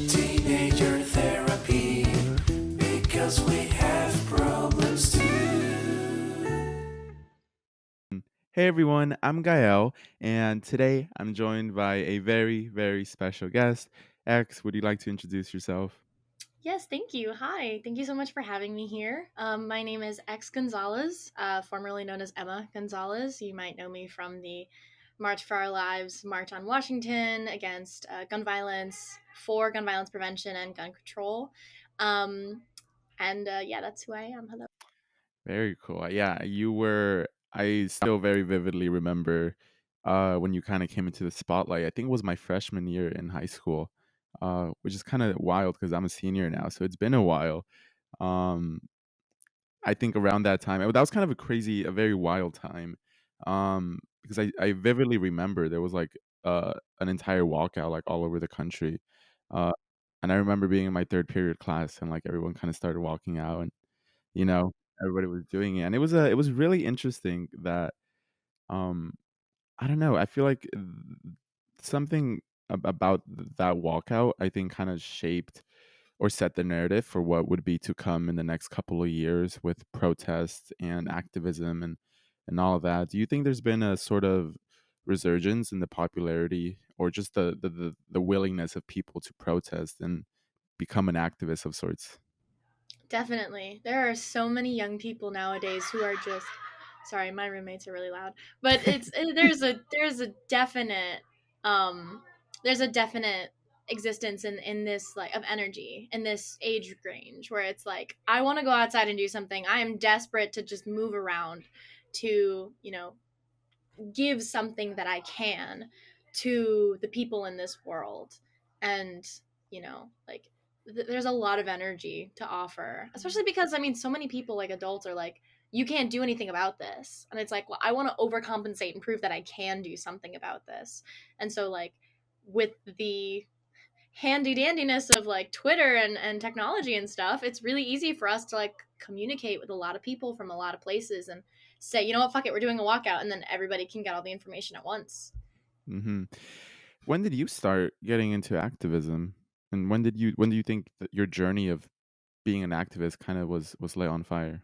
Teenager therapy, because we have problems too. Hey everyone, I'm Gael, and today I'm joined by a very, very special guest. X, would you like to introduce yourself? Yes, thank you. Hi. Thank you so much for having me here. My name is X Gonzalez, formerly known as Emma Gonzalez. You might know me from the March for Our Lives March on Washington against gun violence, for gun violence prevention and gun control. Um, and yeah, that's who I am. Hello. Very cool. Yeah, I still very vividly remember when you kind of came into the spotlight. I think it was my freshman year in high school, which is kind of wild because I'm a senior now, so it's been a while. Um, I think around that time, that was kind of a very wild time, because I vividly remember there was like an entire walkout like all over the country, uh, and I remember being in my third period class and like everyone kind of started walking out and you know everybody was doing it, and it was really interesting that um I don't know, I feel like something about that walkout I think kind of shaped or set the narrative for what would be to come in the next couple of years with protests and activism and all of that. Do you think there's been a sort of resurgence in the popularity or just the willingness of people to protest and become an activist of sorts? Definitely. There are so many young people nowadays who are just sorry, my roommates are really loud. But there's a definite um there's a definite existence in this like of energy in this age range where it's like I want to go outside and do something. I am desperate to just move around to, give something that I can to the people in this world. And, like there's a lot of energy to offer, especially because I mean, so many people, like adults, are like, you can't do anything about this. And it's like, well, I want to overcompensate and prove that I can do something about this. And so, like, with the handy dandiness of like Twitter and technology and stuff, it's really easy for us to like communicate with a lot of people from a lot of places and say, you know what, fuck it, we're doing a walkout, and then everybody can get all the information at once. Hmm. When did you start getting into activism? And when do you think that your journey of being an activist kind of was lit on fire?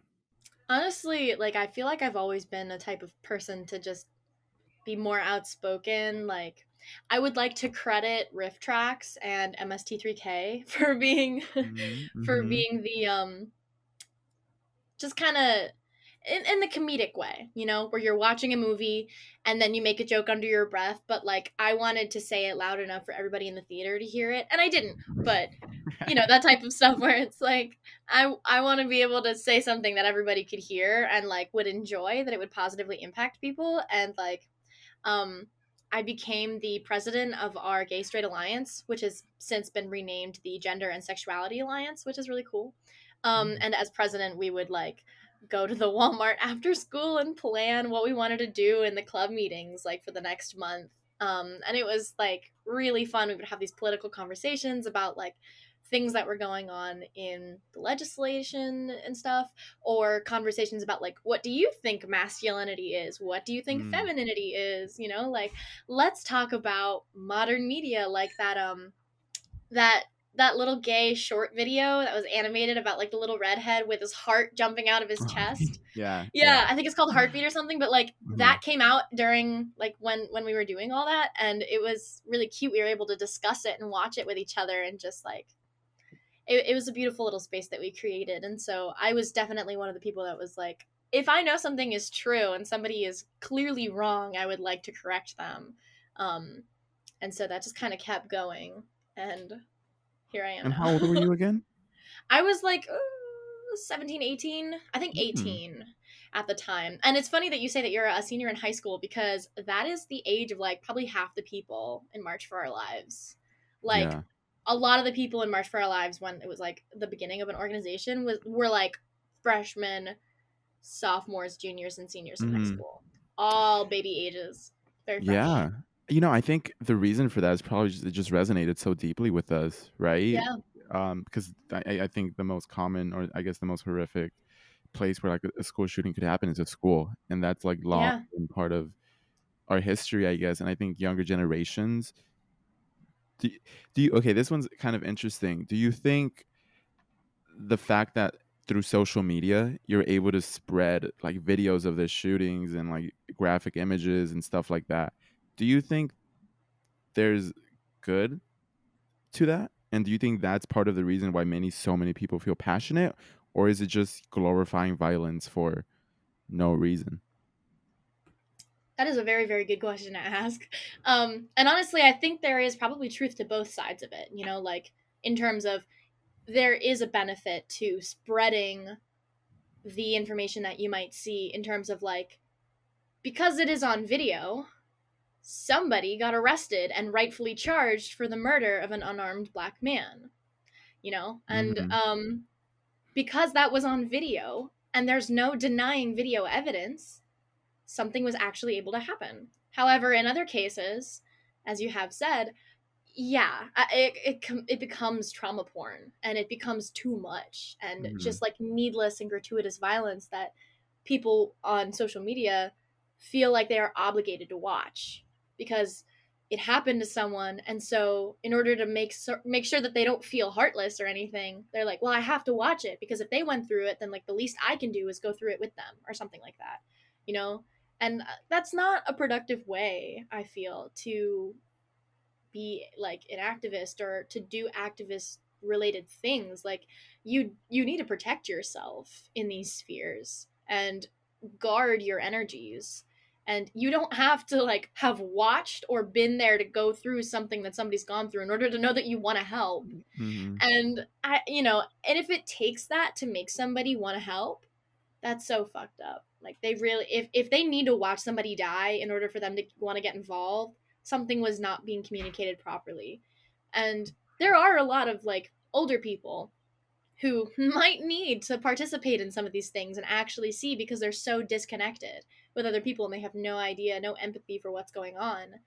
Honestly, like I feel like I've always been a type of person to just be more outspoken. Like I would like to credit Riff Tracks and MST3K for being Mhm, for mhm. being the just kind of in the comedic way, where you're watching a movie and then you make a joke under your breath, but like I wanted to say it loud enough for everybody in the theater to hear it, and I didn't. But that type of stuff where it's like I want to be able to say something that everybody could hear and like would enjoy, that it would positively impact people, and like um I became the president of our Gay Straight Alliance, which has since been renamed the Gender and Sexuality Alliance, which is really cool. And as president, we would like go to the Walmart after school and plan what we wanted to do in the club meetings like for the next month. And it was like really fun. We would have these political conversations about like things that were going on in the legislation and stuff, or conversations about like, what do you think masculinity is, what do you think Mm. femininity is, like let's talk about modern media, like that that little gay short video that was animated about like the little redhead with his heart jumping out of his chest. Yeah, yeah. Yeah, I think it's called Heartbeat or something, but like Mhm. that came out during like when we were doing all that, and it was really cute. We were able to discuss it and watch it with each other, and just like it was a beautiful little space that we created. And so I was definitely one of the people that was like, if I know something is true and somebody is clearly wrong, I would like to correct them. um and so that just kind of kept going, and here I am And now. how old were you again? I was like 17, 18. I think Mm. 18 at the time. And it's funny that you say that you're a senior in high school, because that is the age of like probably half the people in March for Our Lives. Like Yeah. a lot of the people in March for Our Lives, when it was like the beginning of an organization, were like freshmen, sophomores, juniors, and seniors in high Mhm. school. All baby ages. Very fresh. Yeah. I think the reason for that is probably just it just resonated so deeply with us, right? Yeah. Because I think the most common, or I guess the most horrific place where like a school shooting could happen is a school, and that's like long Yeah. been part of our history, I guess. And I think younger generations Do, do you okay? This one's kind of interesting. Do you think the fact that through social media you're able to spread like videos of the shootings and like graphic images and stuff like that, do you think there's good to that? And do you think that's part of the reason why so many people feel passionate, or is it just glorifying violence for no reason? That is a very, very good question to ask. And honestly, I think there is probably truth to both sides of it. Like in terms of there is a benefit to spreading the information that you might see in terms of like, because it is on video, somebody got arrested and rightfully charged for the murder of an unarmed black man, and Hmm. because that was on video and there's no denying video evidence, something was actually able to happen. However, in other cases, as you have said, yeah, it becomes trauma porn and it becomes too much and Hmm. just like needless and gratuitous violence that people on social media feel like they are obligated to watch because it happened to someone, and so in order to make sure that they don't feel heartless or anything, they're like, well, I have to watch it because if they went through it, then like the least I can do is go through it with them or something like that, you know and that's not a productive way, I feel, to be like an activist or to do activist related things. Like you need to protect yourself in these spheres and guard your energies, and you don't have to like have watched or been there to go through something that somebody's gone through in order to know that you want to help. Hmm. And and if it takes that to make somebody want to help, that's so fucked up. Like they really, if they need to watch somebody die in order for them to want to get involved, something was not being communicated properly. And there are a lot of like older people who might need to participate in some of these things and actually see, because they're so disconnected with other people and they have no idea, no empathy for what's going on.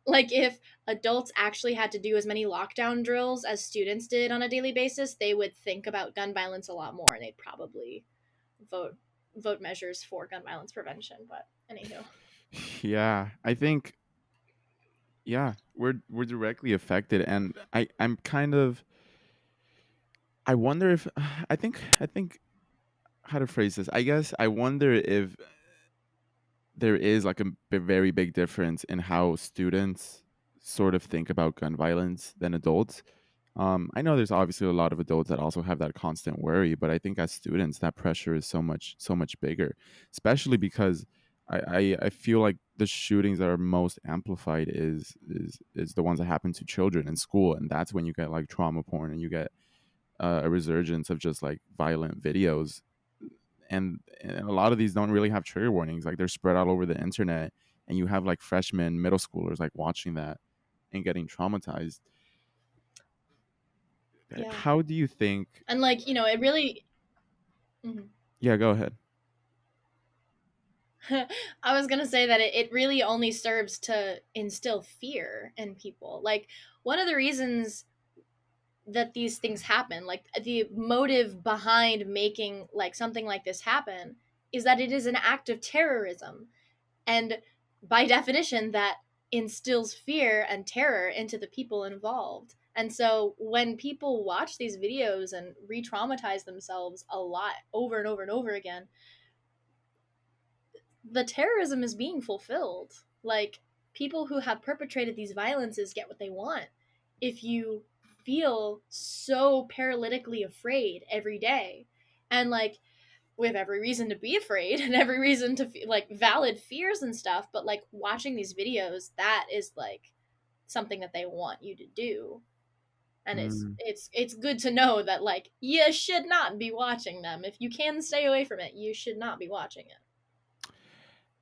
Like if adults actually had to do as many lockdown drills as students did on a daily basis, they would think about gun violence a lot more and they'd probably vote vote measures for gun violence prevention. But anywho, Yeah, I think, yeah, we're directly affected, and I'm kind of, I wonder if I think how to phrase this. I guess I wonder if there is like very big difference in how students sort of think about gun violence than adults. I know there's obviously a lot of adults that also have that constant worry, but I think as students, that pressure is so much bigger, especially because I feel like the shootings that are most amplified is the ones that happen to children in school, and that's when you get like trauma porn and you get a resurgence of just like violent videos, and a lot of these don't really have trigger warnings. Like they're spread all over the internet, and you have like freshmen, middle schoolers like watching that and getting traumatized. yeah. How do you think? And like, it really mhm. Yeah, go ahead. I was gonna say that it really only serves to instill fear in people. Like one of the reasons that these things happen, like the motive behind making like something like this happen, is that it is an act of terrorism. And by definition, that instills fear and terror into the people involved. And so when people watch these videos and re traumatize themselves a lot over and over and over again, the terrorism is being fulfilled. Like, people who have perpetrated these violences get what they want. If you feel so paralytically afraid every day, and like, we have every reason to be afraid and every reason to feel like valid fears and stuff, but like watching these videos, that is like something that they want you to do. And Mm, it's good to know that like you should not be watching them. If you can stay away from it, you should not be watching it.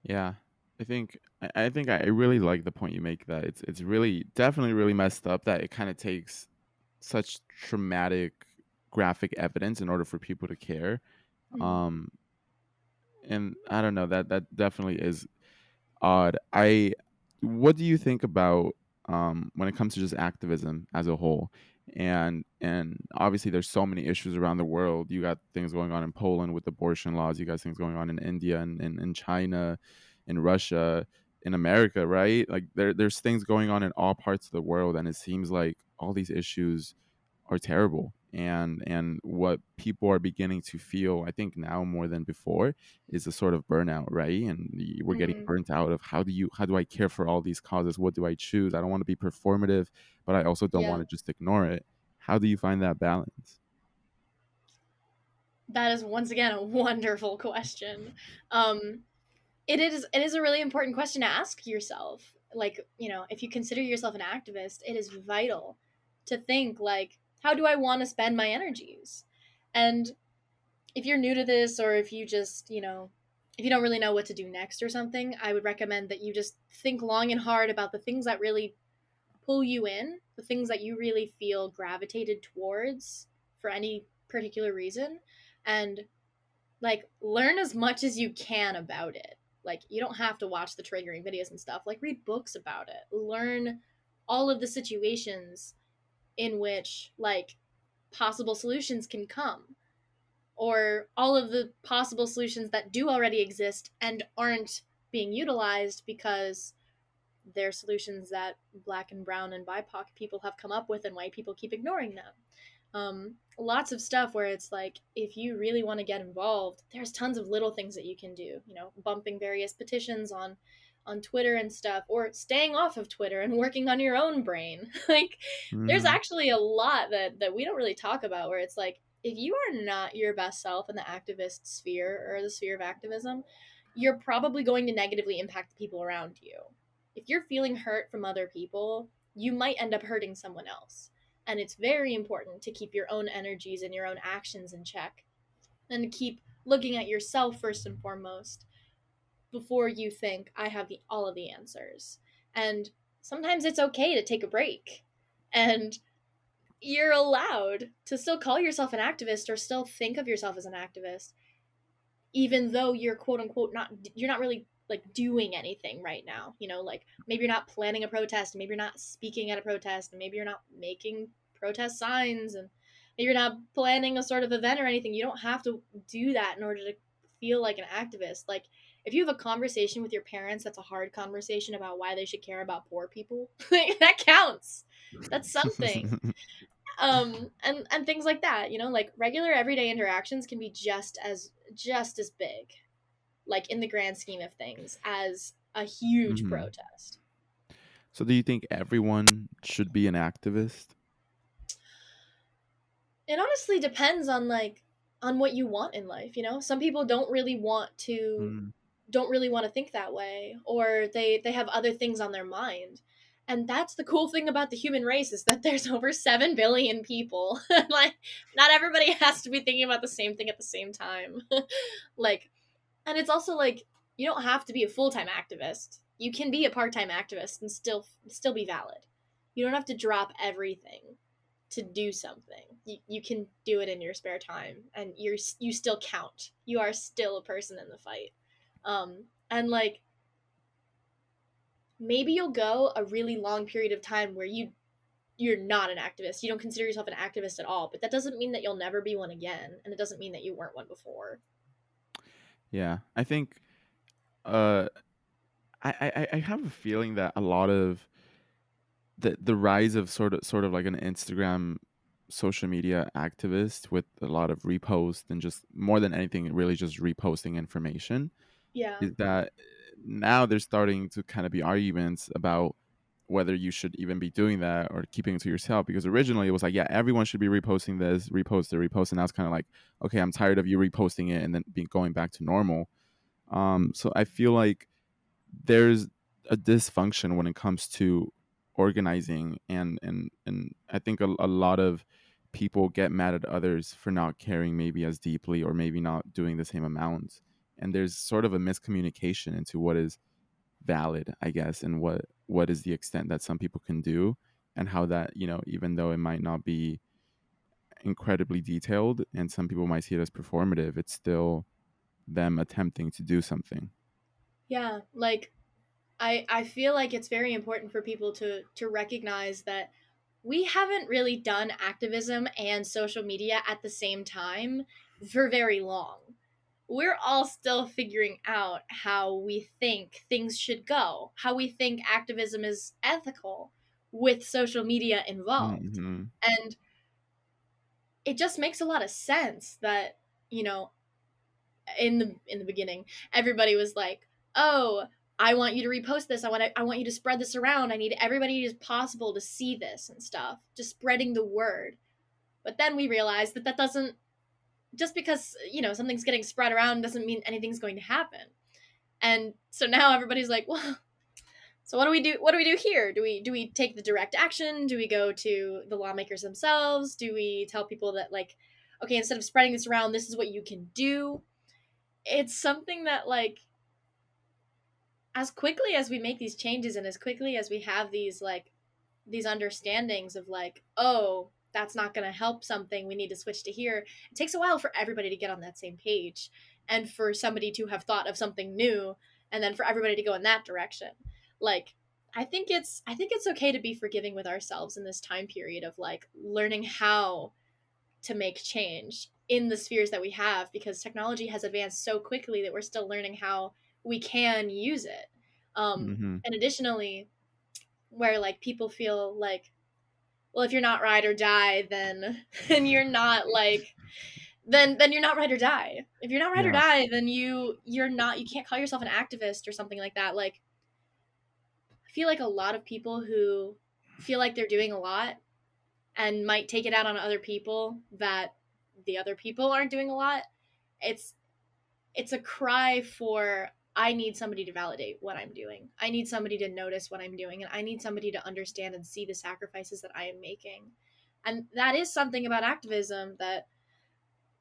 yeah, I think I really like the point you make, that it's really definitely really messed up that it kind of takes such traumatic graphic evidence in order for people to care. Mm. Um, and I don't know, that definitely is odd. I What do you think about when it comes to just activism as a whole? And obviously there's so many issues around the world. You got things going on in Poland with abortion laws, you got things going on in India and in China, in Russia. in America, right? Like there's things going on in all parts of the world, and it seems like all these issues are terrible. And what people are beginning to feel, I think now more than before, is a sort of burnout, right? And we're getting Mhm. burnt out of how do I care for all these causes? What do I choose? I don't want to be performative, but I also don't want Yeah. to just ignore it. How do you find that balance? That is once again a wonderful question. Um, it is a really important question to ask yourself. Like, if you consider yourself an activist, it is vital to think like, how do I want to spend my energies? And if you're new to this, or if you just, if you don't really know what to do next or something, I would recommend that you just think long and hard about the things that really pull you in, the things that you really feel gravitated towards for any particular reason, and like learn as much as you can about it. Like, you don't have to watch the triggering videos and stuff. Like, read books about it. Learn all of the situations in which like possible solutions can come, or all of the possible solutions that do already exist and aren't being utilized because they're solutions that black and brown and BIPOC people have come up with, and white people keep ignoring them. Lots of stuff where it's like, if you really want to get involved, there's tons of little things that you can do. Bumping various petitions on Twitter and stuff, or staying off of Twitter and working on your own brain. Like, there's Hmm. actually a lot that we don't really talk about, where it's like, if you are not your best self in the activist sphere or the sphere of activism, you're probably going to negatively impact the people around you. If you're feeling hurt from other people, you might end up hurting someone else. And it's very important to keep your own energies and your own actions in check, and to keep looking at yourself first and foremost before you think I have all of the answers. And sometimes it's okay to take a break. And you're allowed to still call yourself an activist, or still think of yourself as an activist, even though you're quote unquote you're not really like doing anything right now. Like, maybe you're not planning a protest, maybe you're not speaking at a protest, and maybe you're not making protest signs, and maybe you're not planning a sort of event or anything. You don't have to do that in order to feel like an activist. Like, if you have a conversation with your parents that's a hard conversation about why they should care about poor people, that counts. That's something. And things like that, like regular everyday interactions can be just as big, like in the grand scheme of things, as a huge Hmm. protest. So do you think everyone should be an activist? It honestly depends on what you want in life. Some people Mm. don't really want to think that way, or they have other things on their mind. And that's the cool thing about the human race, is that there's over 7 billion people. Like, not everybody has to be thinking about the same thing at the same time. Like, and it's also like, you don't have to be a full-time activist. You can be a part-time activist and still be valid. You don't have to drop everything to do something. You can do it in your spare time, and you still count. You are still a person in the fight. And like, maybe you'll go a really long period of time where you're not an activist. You don't consider yourself an activist at all, but that doesn't mean that you'll never be one again, and it doesn't mean that you weren't one before. Yeah, I think uh, I have a feeling that a lot of the rise of sort of like an Instagram social media activist with a lot of repost and just more than anything really just reposting information Yeah. is that now there's starting to kind of be arguments about whether you should even be doing that or keeping it to yourself, because originally it was like, yeah, everyone should be reposting this, repost, and now it's kind of like, okay, I'm tired of you reposting it and then going back to normal. So I feel like there's a dysfunction when it comes to organizing, and I think a lot of people get mad at others for not caring maybe as deeply or maybe not doing the same amount, and there's sort of a miscommunication into what is valid, I guess, and what is the extent that some people can do, and how that, even though it might not be incredibly detailed and some people might see it as performative, it's still them attempting to do something. Yeah, like, I feel like it's very important for people to recognize that we haven't really done activism and social media at the same time for very long. we're all still figuring out how we think things should go, how we think activism is ethical with social media involved. Mm-hmm. And it just makes a lot of sense that, you know, in the beginning, everybody was like, "Oh, I want you to repost this. I want you to spread this around. I need everybody as possible to see this and stuff." Just spreading the word. But then we realized that that doesn't, just because, you know, something's getting spread around doesn't mean anything's going to happen. And so now everybody's like, "Well, so what do we do? What do we do here? Do we take the direct action? Do we go to the lawmakers themselves? Do we tell people that, like, okay, instead of spreading this around, this is what you can do?" It's something that, like, as quickly as we make these changes and as quickly as we have these, like, these understandings of, like, oh, that's not going to help something, we need to switch to here, it takes a while for everybody to get on that same page, and for somebody to have thought of something new, and then for everybody to go in that direction. Like, I think it's okay to be forgiving with ourselves in this time period of, like, learning how to make change in the spheres that we have, because technology has advanced so quickly that we're still learning how we can use it. Mm-hmm. And additionally, where, like, people feel like, well, if you're not ride or die, then then you're not, like, then you're not ride or die. If you're not ride or Yeah. die, then you're not, you can't call yourself an activist or something like that. Like, I feel like a lot of people who feel like they're doing a lot and might take it out on other people that the other people aren't doing a lot. It's it's a cry for, I need somebody to validate what I'm doing. I need somebody to notice what I'm doing, and I need somebody to understand and see the sacrifices that I am making. And that is something about activism that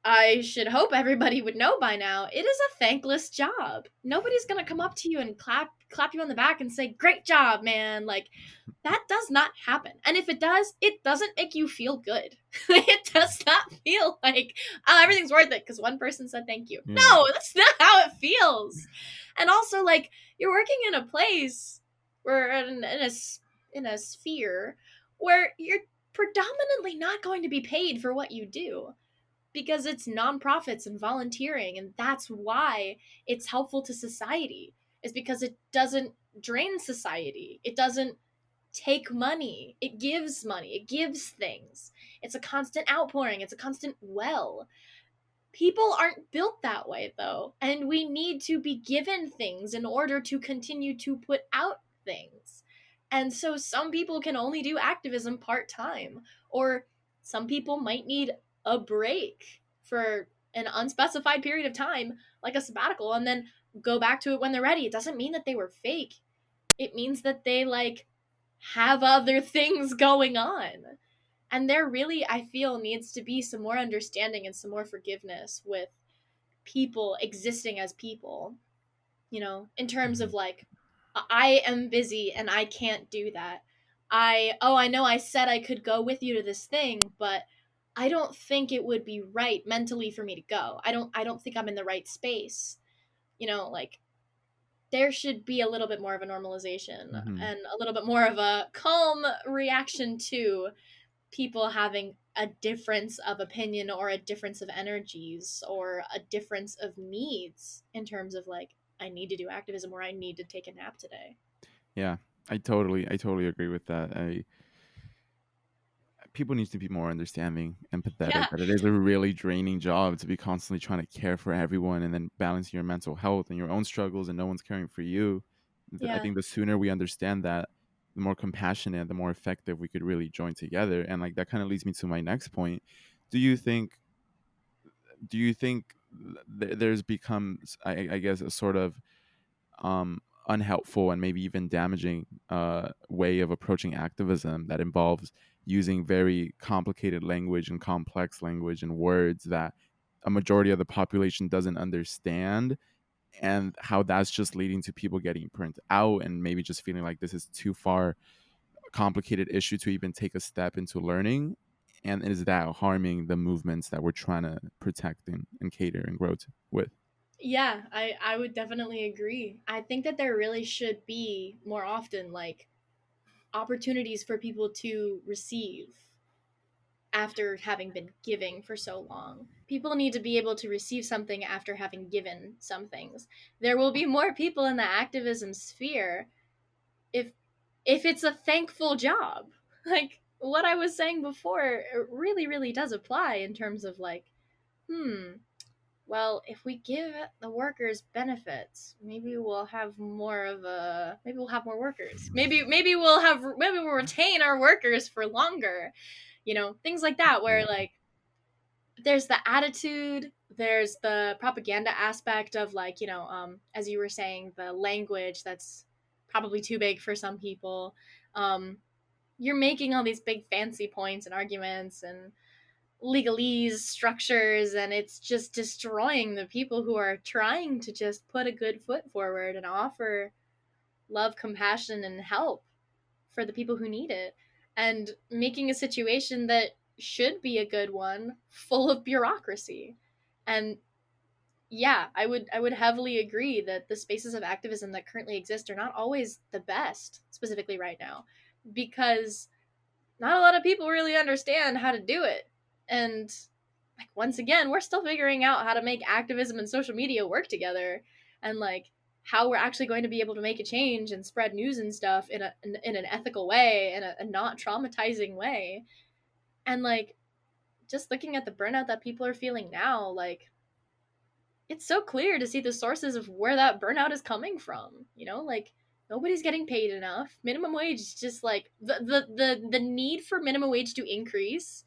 I should hope everybody would know by now. It is a thankless job. Nobody's gonna come up to you and clap you on the back and say, "Great job, man." Like, that does not happen. And if it does, it doesn't make you feel good. It does not feel like, oh, everything's worth it because one person said thank you. Yeah. No, that's not how it feels. And also, like, you're working in a place where, in a sphere where you're predominantly not going to be paid for what you do, because it's nonprofits and volunteering, and that's why it's helpful to society, is because it doesn't drain society. It doesn't take money. It gives money. It gives things. It's a constant outpouring. It's a constant well. People aren't built that way, though, and we need to be given things in order to continue to put out things. And so some people can only do activism part-time, or some people might need a break for an unspecified period of time, like a sabbatical, and then go back to it when they're ready. It doesn't mean that they were fake. It means that they, like, have other things going on. And there really, I feel, needs to be some more understanding and some more forgiveness with people existing as people, you know, in terms Mm-hmm. of, like, I am busy and I can't do that. I know I said I could go with you to this thing, but I don't think it would be right mentally for me to go. I don't think I'm in the right space. You know, like, there should be a little bit more of a normalization Mm-hmm. and a little bit more of a calm reaction to people having a difference of opinion or a difference of energies or a difference of needs in terms of, like, I need to do activism or I need to take a nap today. Yeah. I totally agree with that. People need to be more understanding, empathetic, Yeah. that it is a really draining job to be constantly trying to care for everyone and then balance your mental health and your own struggles, and no one's caring for you. I Yeah. think the sooner we understand that, the more compassionate, the more effective we could really join together. And like that kind of leads me to my next point. Do you think there's become, I guess, a sort of unhelpful and maybe even damaging way of approaching activism that involves using very complicated language and complex language and words that a majority of the population doesn't understand, and how that's just leading to people getting burnt out and maybe just feeling like this is too far a complicated issue to even take a step into learning? And is that harming the movements that we're trying to protect and cater and grow with? Yeah, I would definitely agree. I think that there really should be more often, like, opportunities for people to receive after having been giving for so long. People need to be able to receive something after having given some things. There will be more people in the activism sphere if it's a thankful job. Like what I was saying before, it really, really does apply in terms of like, well, if we give the workers benefits, maybe we'll have more of a maybe we'll have more workers. Maybe we'll retain our workers for longer. You know, things like that where Yeah. like there's the attitude, there's the propaganda aspect of like, as you were saying, the language that's probably too big for some people. You're making all these big fancy points and arguments and legalese structures, and it's just destroying the people who are trying to just put a good foot forward and offer love, compassion, and help for the people who need it, and making a situation that should be a good one full of bureaucracy. And yeah, I would heavily agree that the spaces of activism that currently exist are not always the best, specifically right now, because not a lot of people really understand how to do it. And like once again, we're still figuring out how to make activism and social media work together, and like how we're actually going to be able to make a change and spread news and stuff in an ethical way, in a not traumatizing way. And like just looking at the burnout that people are feeling now, like it's so clear to see the sources of where that burnout is coming from. Like nobody's getting paid enough. Minimum wage is just like the need for minimum wage to increase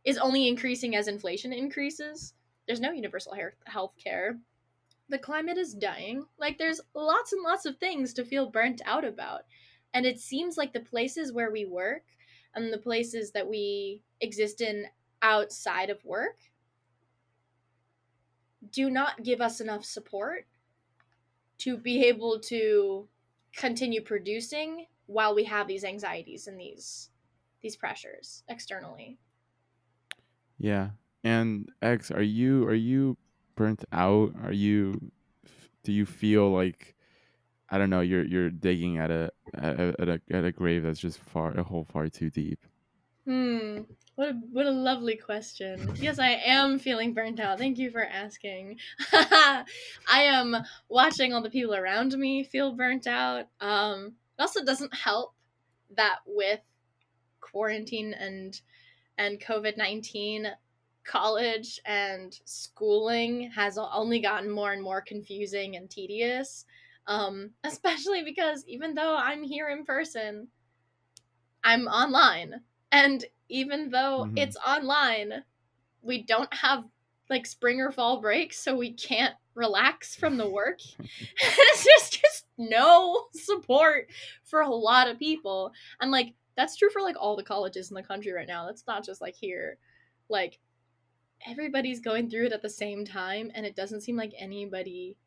is only increasing as inflation increases. There's no universal health care. The climate is dying. Like there's lots and lots of things to feel burnt out about. And it seems like the places where we work and the places that we exist in outside of work do not give us enough support to be able to continue producing while we have these anxieties and these pressures externally. Yeah. And X, are you burnt out? Do you feel like, I don't know, you're digging at a grave that's just a hole far too deep? Hmm. What a lovely question. Yes, I am feeling burnt out. Thank you for asking. I am watching all the people around me feel burnt out. It also doesn't help that with quarantine and COVID-19, college and schooling has only gotten more and more confusing and tedious. Especially because even though I'm here in person, I'm online. And even though Mhm. it's online, we don't have like spring or fall break, so we can't relax from the work. It's just no support for a lot of people. And like that's true for like all the colleges in the country right now. That's not just like here. Like everybody's going through it at the same time, and it doesn't seem like anybody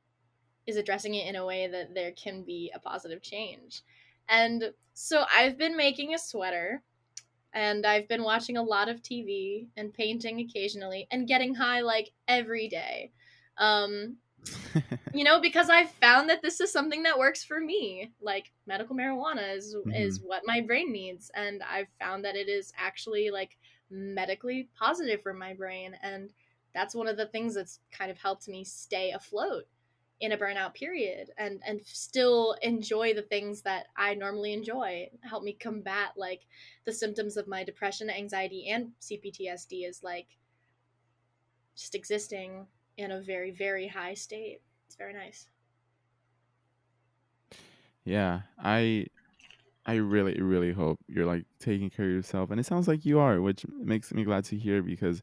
is addressing it in a way that there can be a positive change. And so I've been making a sweater, and I've been watching a lot of TV and painting occasionally and getting high like every day. Um, because I've found that this is something that works for me. Like medical marijuana is Mhm. what my brain needs, and I've found that it is actually like medically positive for my brain, and that's one of the things that's kind of helped me stay afloat in a burnout period and still enjoy the things that I normally enjoy. Help me combat like the symptoms of my depression, anxiety, and CPTSD is like just existing in a very, very high state. It's very nice. Yeah. I really, really hope you're like taking care of yourself, and it sounds like you are, which makes me glad to hear, because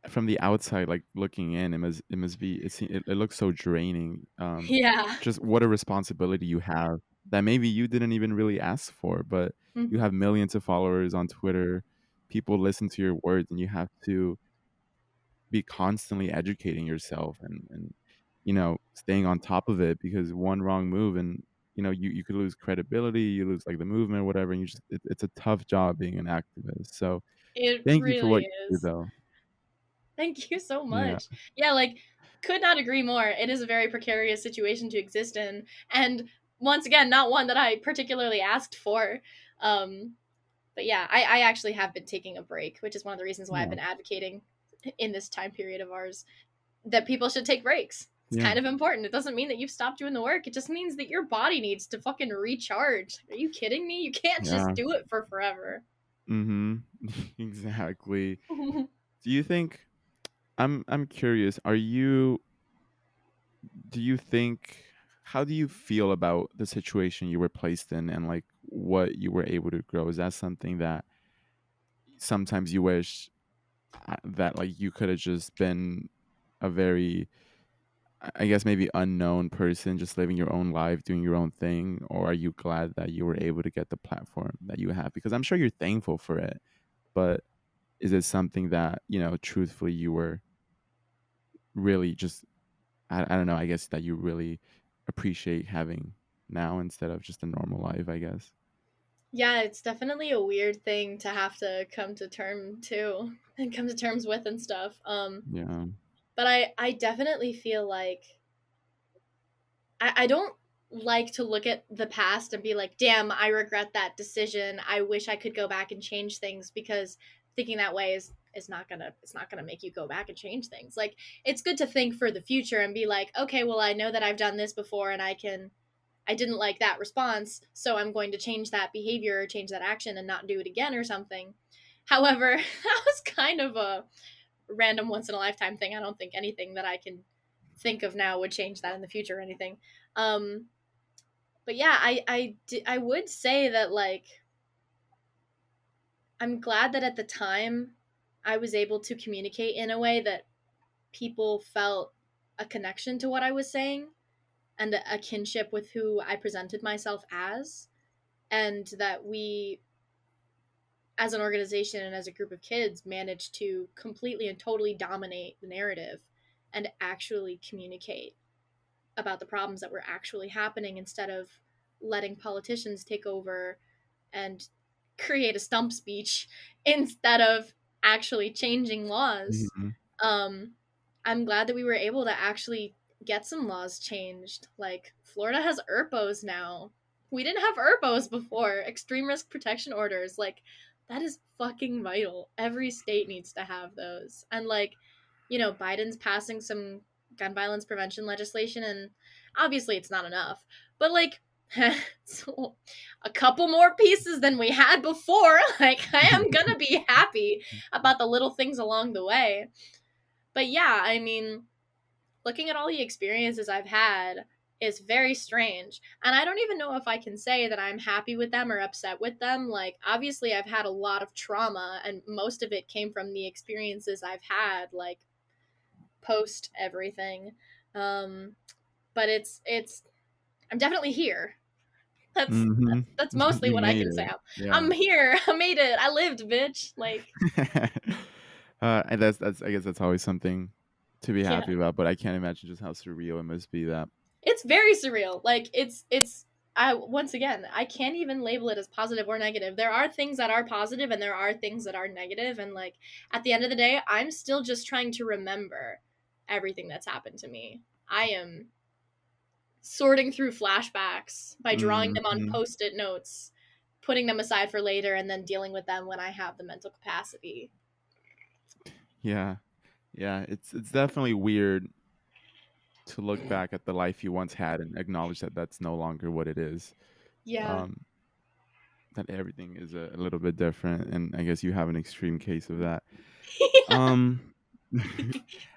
from the outside, like looking in, it must be it looks so draining. Yeah. Just what a responsibility you have that maybe you didn't even really ask for, but you Mm-hmm. have millions of followers on Twitter. People listen to your words, and you have to be constantly educating yourself and staying on top of it, because one wrong move and you could lose credibility, you lose like the movement or whatever, and it's a tough job being an activist. So It thank you for what really you do, is. though. Thank you so Yeah. much. Yeah, like could not agree more. It is a very precarious situation to exist in, and once again, not one that I particularly asked for. Um But yeah, I actually have been taking a break, which is one of the reasons why I've Yeah. been advocating in this time period of ours that people should take breaks. It's Yeah. kind of important. It doesn't mean that you've stopped doing the work. It just means that your body needs to fucking recharge. Are you kidding me? You can't just Yeah. do it for forever. Mm-hmm. Exactly. Do you think I'm curious, do you think how do you feel about the situation you were placed in and like what you were able to grow? Is that something that sometimes you wish that like you could have just been a very I guess maybe unknown person just living your own life, doing your own thing, or are you glad that you were able to get the platform that you have? Because I'm sure you're thankful for it, but is it something that, truthfully you were really just I don't know, I guess that you really appreciate having now instead of just a normal life, I guess. Yeah, it's definitely a weird thing to have to come to term to and come to terms with and stuff. Yeah. But I definitely feel like I don't like to look at the past and be like, damn, I regret that decision. I wish I could go back and change things, because thinking that way is not gonna it's not gonna make you go back and change things. Like, it's good to think for the future and be like, okay, well, I know that I've done this before and I didn't like that response, so I'm going to change that behavior or change that action and not do it again or something. However, that was kind of a random once in a lifetime thing. I don't think anything that I can think of now would change that in the future or anything. Um, but yeah, I would say that, like, I'm glad that at the time I was able to communicate in a way that people felt a connection to what I was saying and a kinship with who I presented myself as, and that we as an organization and as a group of kids managed to completely and totally dominate the narrative and actually communicate about the problems that were actually happening, instead of letting politicians take over and create a stump speech instead of actually changing laws. Hmm. Um, I'm glad that we were able to actually get some laws changed. Like, Florida has ERPOs now. We didn't have ERPOs before. Extreme risk protection orders. Like, that is fucking vital. Every state needs to have those. And, like, Biden's passing some gun violence prevention legislation, and obviously it's not enough. But, like, so a couple more pieces than we had before. Like, I am gonna be happy about the little things along the way. But yeah, I mean, looking at all the experiences I've had is very strange. And I don't even know if I can say that I'm happy with them or upset with them. Like, obviously, I've had a lot of trauma, and most of it came from the experiences I've had, like, post everything. Um, but I'm definitely here. That's Hmm. that's mostly You what I made can say. it. Yeah. I'm here. I made it. I lived, bitch. Like, And that's I guess that's always something to be yeah. happy about, but I can't imagine just how surreal it must be that. It's very surreal. Like, it's I once again, I can't even label it as positive or negative. There are things that are positive and there are things that are negative, and, like, at the end of the day, I'm still just trying to remember everything that's happened to me. I am sorting through flashbacks by drawing them on Hmm. post-it notes, putting them aside for later, and then dealing with them when I have the mental capacity. Yeah. Yeah, it's definitely weird to look back at the life you once had and acknowledge that that's no longer what it is. Yeah. Um, that everything is a little bit different, and I guess you have an extreme case of that. Um,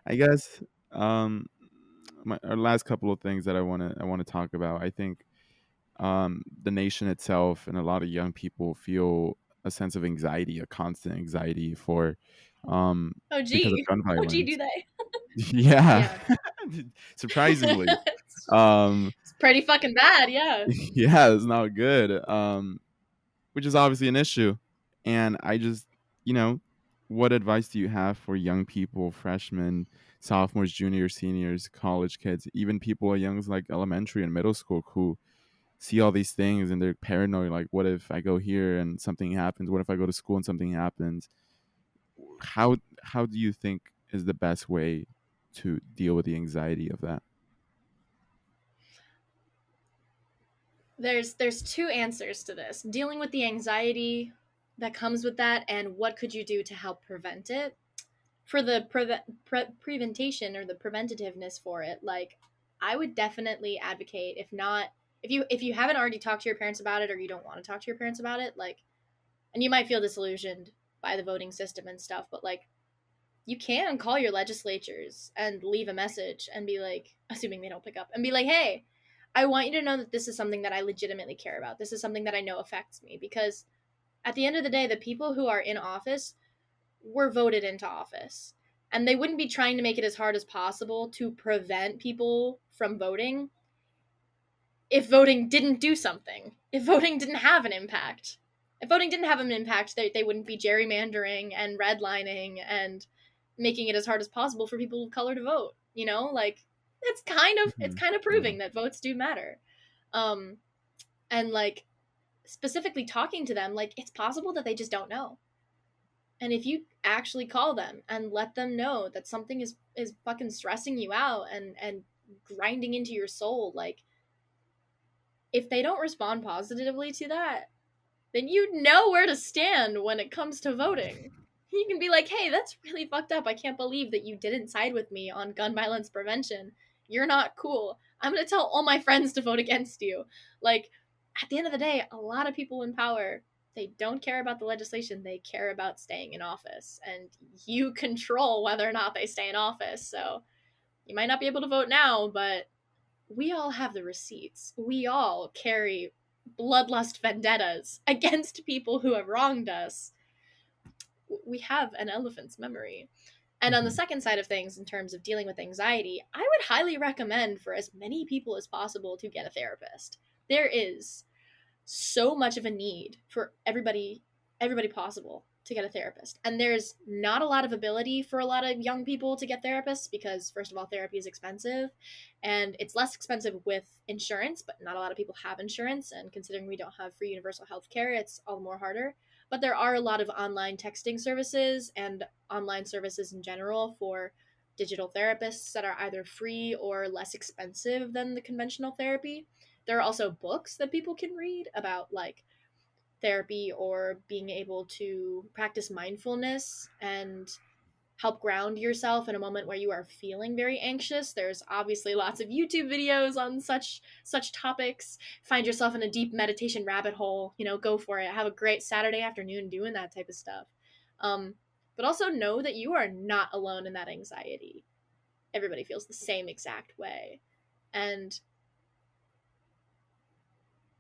I guess our last couple of things that I want to talk about. I think the nation itself and a lot of young people feel a sense of anxiety, a constant anxiety for um, Oh because of gee. gun Oh gee, do violence. they? Yeah, Yeah. surprisingly. it's Um, pretty fucking bad, yeah. yeah, it's not good. Which is obviously an issue. And I just, you know, what advice do you have for young people, freshmen, sophomores, juniors, seniors, college kids, even people as young as like elementary and middle school who see all these things and they're paranoid, like, what if I go here and something happens? What if I go to school and something happens? How do you think is the best way to deal with the anxiety of that? There's two answers to this. Dealing with the anxiety that comes with that, and what could you do to help prevent it. For the preventation or the preventativeness for it, like, I would definitely advocate, if you haven't already talked to your parents about it, or you don't want to talk to your parents about it, like, and you might feel disillusioned by the voting system and stuff, but like, you can call your legislatures and leave a message and be like, assuming they don't pick up, and be like, hey, I want you to know that this is something that I legitimately care about. This is something that I know affects me, because at the end of the day, the people who are in office were voted into office, and they wouldn't be trying to make it as hard as possible to prevent people from voting if voting didn't do something, if voting didn't have an impact. If voting didn't have an impact, they wouldn't be gerrymandering and redlining and making it as hard as possible for people of color to vote. You know, like, it's kind of Yeah. proving that votes do matter. And like, specifically talking to them, like, it's possible that they just don't know. And if you actually call them and let them know that something is fucking stressing you out and grinding into your soul, like, if they don't respond positively to that, then you know where to stand when it comes to voting. You can be like, hey, that's really fucked up. I can't believe that you didn't side with me on gun violence prevention. You're not cool. I'm going to tell all my friends to vote against you. Like, at the end of the day, a lot of people in power, they don't care about the legislation. They care about staying in office. And you control whether or not they stay in office. So you might not be able to vote now, but we all have the receipts. We all carry bloodlust vendettas against people who have wronged us. We have an elephant's memory. And on the second side of things, in terms of dealing with anxiety, I would highly recommend for as many people as possible to get a therapist. There is so much of a need for everybody possible to get a therapist. And there's not a lot of ability for a lot of young people to get therapists because, first of all, therapy is expensive, and it's less expensive with insurance, but not a lot of people have insurance, and considering we don't have free universal health care, it's all the more harder. But there are a lot of online texting services and online services in general for digital therapists that are either free or less expensive than the conventional therapy. There are also books that people can read about, like, therapy or being able to practice mindfulness and help ground yourself in a moment where you are feeling very anxious. There's obviously lots of YouTube videos on such topics. Find yourself in a deep meditation rabbit hole, go for it. Have a great Saturday afternoon doing that type of stuff. But also know that you are not alone in that anxiety. Everybody feels the same exact way. And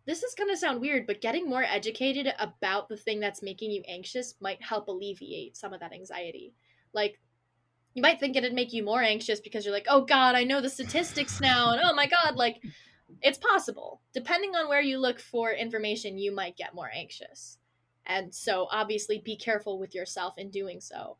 this is going to sound weird, but getting more educated about the thing that's making you anxious might help alleviate some of that anxiety. Like, you might think it'd make you more anxious because you're like, oh God, I know the statistics now, and oh my God, like, it's possible. Depending on where you look for information, you might get more anxious. And so obviously be careful with yourself in doing so.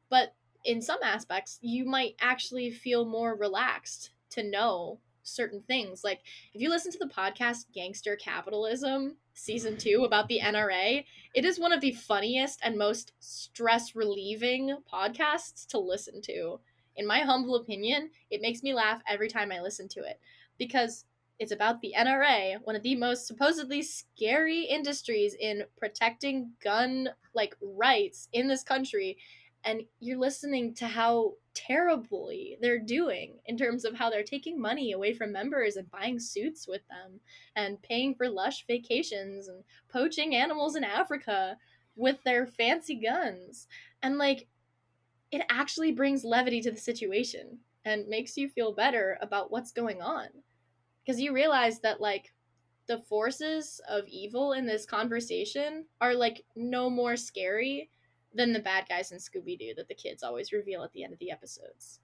But in some aspects, you might actually feel more relaxed to know certain things. Like, if you listen to the podcast Gangster Capitalism season 2 about the NRA, it is one of the funniest and most stress relieving podcasts to listen to. In my humble opinion, it makes me laugh every time I listen to it because it's about the NRA, one of the most supposedly scary industries in protecting gun rights in this country, and you're listening to how terribly they're doing in terms of how they're taking money away from members and buying suits with them and paying for lush vacations and poaching animals in Africa with their fancy guns. And like, it actually brings levity to the situation and makes you feel better about what's going on, because you realize that like the forces of evil in this conversation are like no more scary than the bad guys in Scooby-Doo that the kids always reveal at the end of the episodes.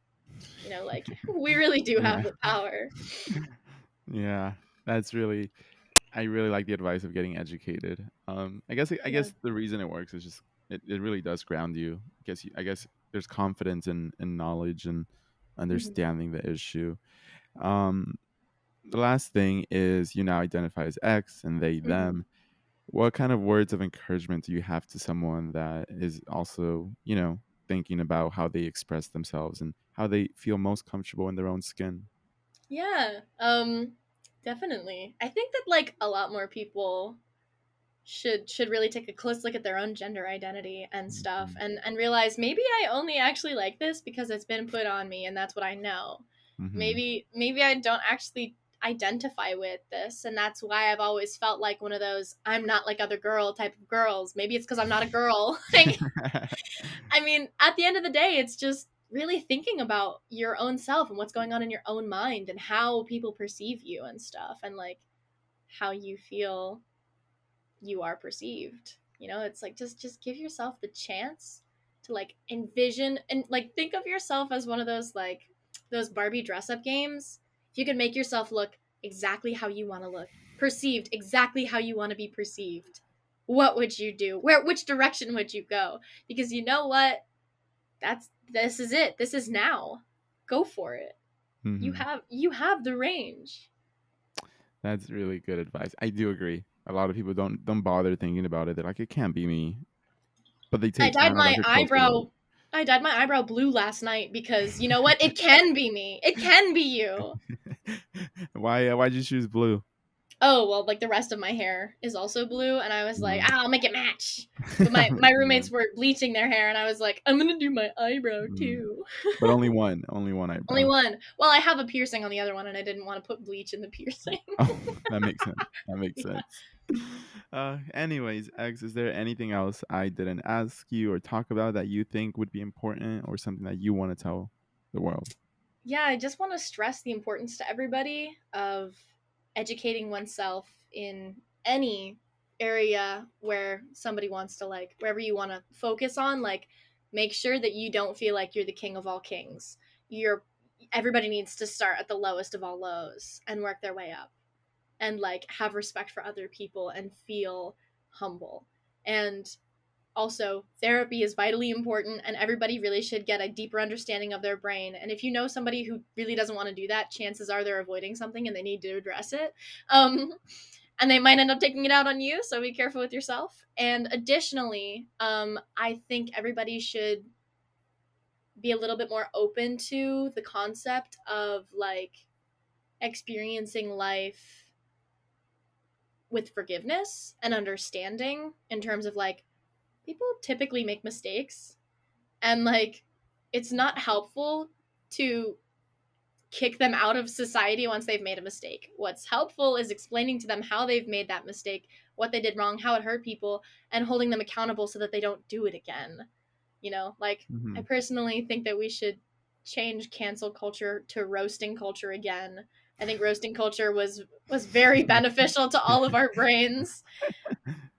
Like, we really do have the power. Yeah, that's really. I really like the advice of getting educated. I guess the reason it works is just it really does ground you. I guess there's confidence in knowledge and understanding the issue. Um, the last thing is you now identify as X and they them. What kind of words of encouragement do you have to someone that is also, thinking about how they express themselves and how they feel most comfortable in their own skin? Yeah, definitely. I think that like a lot more people should really take a close look at their own gender identity and stuff, Mhm. and realize maybe I only actually like this because it's been put on me and that's what I know. Mhm. Maybe I don't actually identify with this, and that's why I've always felt like one of those I'm not like other girl type of girls. Maybe it's because I'm not a girl. Like, I mean, at the end of the day, it's just really thinking about your own self and what's going on in your own mind and how people perceive you and stuff, and like how you feel you are perceived. You know, it's like just give yourself the chance to like envision and like think of yourself as one of those like those Barbie dress up games. If you could make yourself look exactly how you want to look, perceived exactly how you want to be perceived, what would you do? Which direction would you go? Because you know what? This is it. This is now. Go for it. Mhm. You have the range. That's really good advice. I do agree. A lot of people don't bother thinking about it. They're like, it can't be me, but they I take dyed kind of my like a closer look. eyebrow. I dyed my eyebrow blue last night because you know what? It can be me. It can be you. Why'd you choose blue? Oh well, like the rest of my hair is also blue, and I was like, Mhm. I'll make it match. But my Yeah. roommates were bleaching their hair, and I was like, I'm gonna do my eyebrow Mm. too. But only one Only eyebrow. one. Well, I have a piercing on the other one, and I didn't want to put bleach in the piercing. Oh, that makes sense. That makes Yeah. sense. Anyways, X, is there anything else I didn't ask you or talk about that you think would be important or something that you want to tell the world? Yeah, I just want to stress the importance to everybody of educating oneself in any area where somebody wants to like wherever you want to focus on, like make sure that you don't feel like you're the king of all kings. You're Everybody needs to start at the lowest of all lows and work their way up, and like have respect for other people and feel humble. And also, therapy is vitally important, and everybody really should get a deeper understanding of their brain. And if you know somebody who really doesn't want to do that, chances are they're avoiding something and they need to address it. Um, and they might end up taking it out on you, so be careful with yourself. And additionally, I think everybody should be a little bit more open to the concept of like experiencing life with forgiveness and understanding in terms of like people typically make mistakes, and like it's not helpful to kick them out of society once they've made a mistake. What's helpful is explaining to them how they've made that mistake, what they did wrong, how it hurt people, and holding them accountable so that they don't do it again. You know, like I Hmm. personally think that we should change cancel culture to roasting culture again. I think roasting culture was very beneficial to all of our brains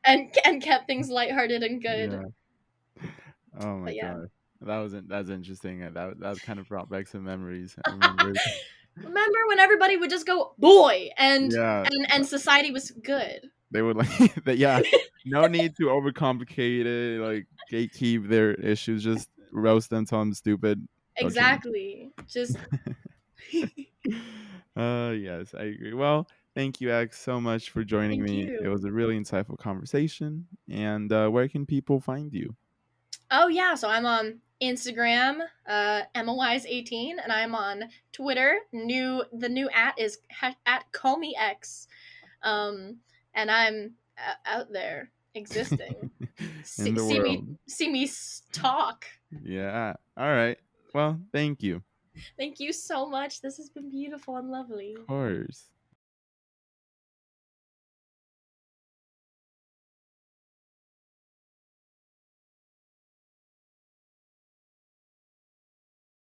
and kept things lighthearted and good. Yeah. Oh my But yeah. god. That's interesting. That kind of brought back some memories. I remember. Remember when everybody would just go boy Yeah. and society was good. They would like that. Yeah. No need to overcomplicate it. Like gatekeep their issues. Just roast them. Tell them stupid. They'll change. Exactly. Just Yes, I agree. Well, thank you, X, so much for joining thank me. It you. was a really insightful conversation. And where can people find you? Oh yeah, so I'm on Instagram, EmmaWise18, and I'm on Twitter. The new at is at Call Me X. Um, and I'm out there existing. In the world. See me talk. Yeah. All right. Well, thank you. Thank you so much. This has been beautiful and lovely. Of course.